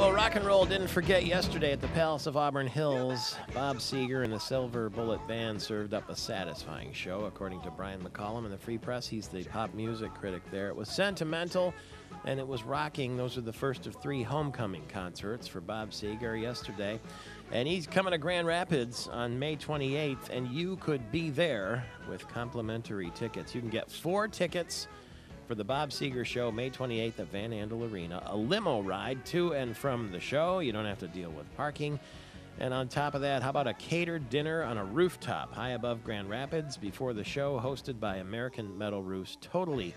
Well, rock and roll didn't forget yesterday at the Palace of Auburn Hills. Bob Seger and the Silver Bullet Band served up a satisfying show, according to Brian McCollum in the Free Press. He's the pop music critic there. It was sentimental, and it was rocking. Those are the first of 3 homecoming concerts for Bob Seger yesterday. And he's coming to Grand Rapids on May 28th, and you could be there with complimentary tickets. You can get 4 tickets for the Bob Seger Show, May 28th at Van Andel Arena. A limo ride to and from the show. You don't have to deal with parking. And on top of that, how about a catered dinner on a rooftop high above Grand Rapids before the show, hosted by American Metal Roofs. Totally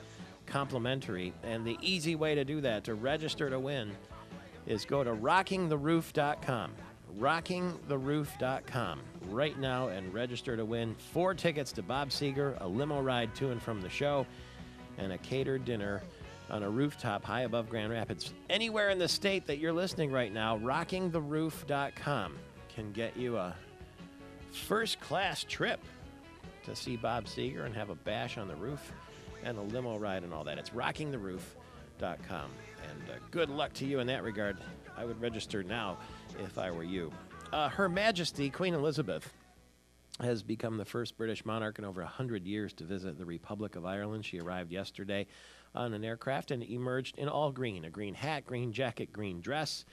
complimentary. And the easy way to do that, to register to win, is go to rockingtheroof.com. rockingtheroof.com right now and register to win 4 tickets to Bob Seger, a limo ride to and from the show, and a catered dinner on a rooftop high above Grand Rapids. Anywhere in the state that you're listening right now, rockingtheroof.com can get you a first-class trip to see Bob Seger and have a bash on the roof and a limo ride and all that. It's rockingtheroof.com. And good luck to you in that regard. I would register now if I were you. Her Majesty, Queen Elizabeth, has become the first British monarch in over 100 years to visit the Republic of Ireland. She arrived yesterday on an aircraft and emerged in all green, a green hat, green jacket, green dress,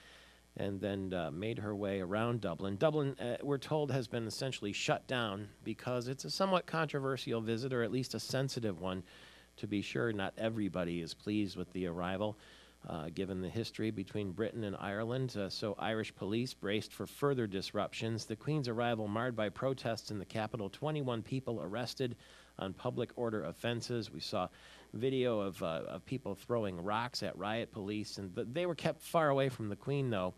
and then made her way around Dublin. Dublin, we're told, has been essentially shut down because it's a somewhat controversial visit, or at least a sensitive one. To be sure, not everybody is pleased with the arrival, given the history between Britain and Ireland. So Irish police braced for further disruptions. The Queen's arrival marred by protests in the capital. 21 people arrested on public order offenses. We saw video of people throwing rocks at riot police, and they were kept far away from the Queen, though,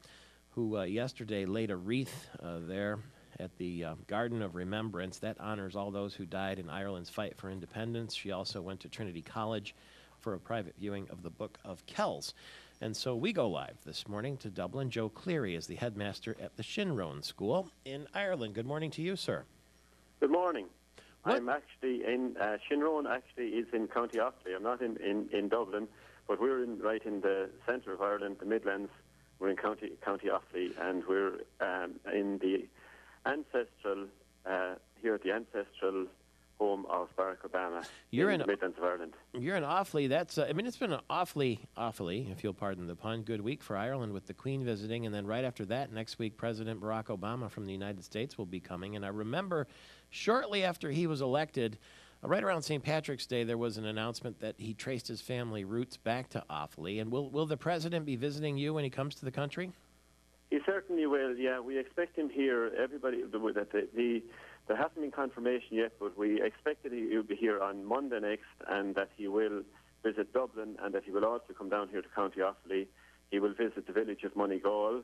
who yesterday laid a wreath there at the Garden of Remembrance. That honors all those who died in Ireland's fight for independence. She also went to Trinity College for a private viewing of the Book of Kells. And so we go live this morning to Dublin. Joe Cleary is the headmaster at the Shinrone School in Ireland. Good morning to you, sir. Good morning. What? I'm actually in, Shinrone actually is in County Offaly. I'm not in Dublin, but we're right in the centre of Ireland, the Midlands. We're in County Offaly, and we're in the ancestral, here at the ancestral home of Barack Obama in the Midlands of Ireland. You're in Offaly. That's, I mean, it's been an awfully, if you'll pardon the pun, good week for Ireland with the Queen visiting. And then right after that, next week, President Barack Obama from the United States will be coming. And I remember shortly after he was elected, right around St. Patrick's Day, there was an announcement that he traced his family roots back to Offaly. And will the president be visiting you when he comes to the country? He certainly will, yeah. We expect him here. Everybody, there hasn't been confirmation yet, but we expect that he will be here on Monday next, and that he will visit Dublin, and that he will also come down here to County Offaly. He will visit the village of Moneygall,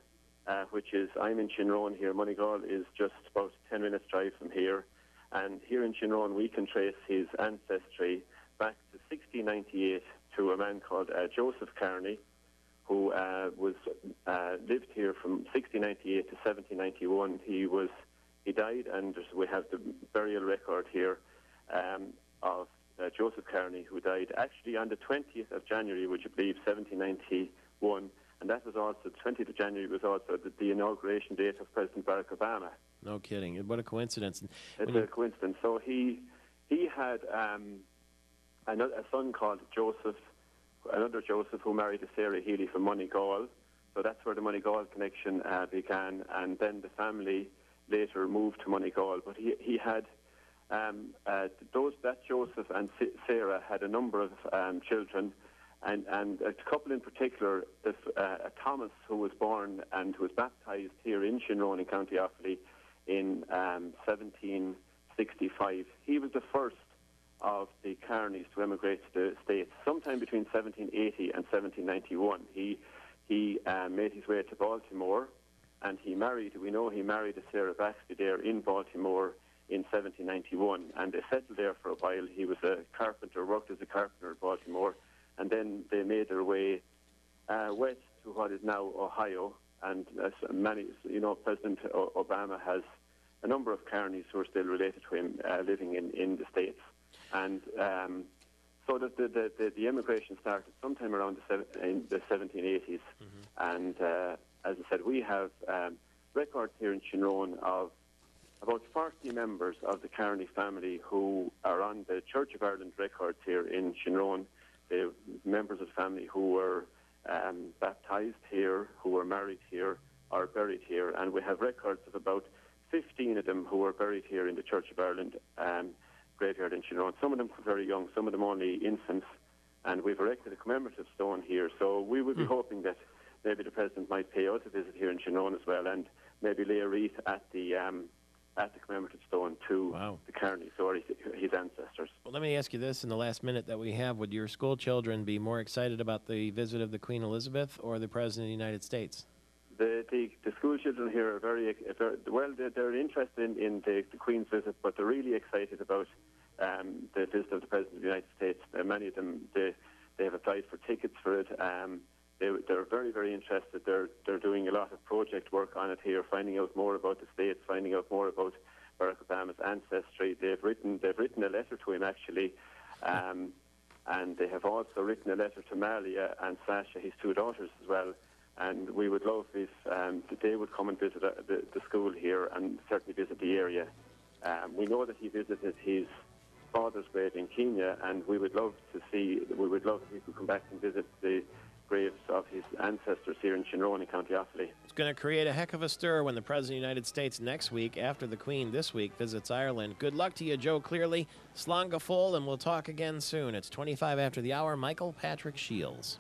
which is, I'm in Shinrone here. Moneygall is just about 10 minutes drive from here. And here in Shinrone, we can trace his ancestry back to 1698 to a man called Joseph Carney, who lived here from 1698 to 1791. He died, and we have the burial record here of Joseph Carney, who died actually on the 20th of January, which I believe 1791, and that was also, the 20th of January was also the inauguration date of President Barack Obama. No kidding. What a coincidence. It's a coincidence. So he had a son called Joseph, another Joseph, who married a Sarah Healy from Moneygall. So that's where the Moneygall connection began, and then the family later moved to Moneygall. But he had that Joseph and Sarah had a number of children, and a couple in particular, Thomas, who was born and who was baptised here in Shinrone in County Offaly in 1765. He was the first of the Carneys to emigrate to the States sometime between 1780 and 1791. He made his way to Baltimore, and he married a Sarah Baxby there in Baltimore in 1791, and they settled there for a while. He was a carpenter, worked as a carpenter in Baltimore, and then they made their way west to what is now Ohio. And as President Obama has a number of Carneys who are still related to him living in the States. And so that the immigration started sometime around in the 1780s, and as I said, we have records here in Shinrone of about 40 members of the Carney family who are on the Church of Ireland records here in Shinrone. They're members of the family who were baptised here, who were married here, or buried here. And we have records of about 15 of them who were buried here in the Church of Ireland graveyard in Shinrone. Some of them were very young, some of them only infants. And we've erected a commemorative stone here. So we would be hoping that maybe the President might pay us a visit here in Shinrone as well, and maybe lay a wreath at the commemorative stone to the Carneys or his ancestors. Well, let me ask you this in the last minute that we have. Would your school children be more excited about the visit of the Queen Elizabeth or the President of the United States? The school children here are very well, they're interested in the Queen's visit, but they're really excited about the visit of the President of the United States. Many of them, they have applied for tickets for it. They're very, very interested. They're doing a lot of project work on it here, finding out more about the States, finding out more about Barack Obama's ancestry. They've written a letter to him, actually, and they have also written a letter to Malia and Sasha, his two daughters, as well. And we would love if they would come and visit the school here and certainly visit the area. We know that he visited his father's grave in Kenya, and we would love if he could come back and visit the graves of his ancestors here in Shinrone in County Offaly. It's going to create a heck of a stir when the President of the United States next week, after the Queen this week, visits Ireland. Good luck to you, Joe Clearly. Slán go fóill, and we'll talk again soon. It's 25 after the hour. Michael Patrick Shields.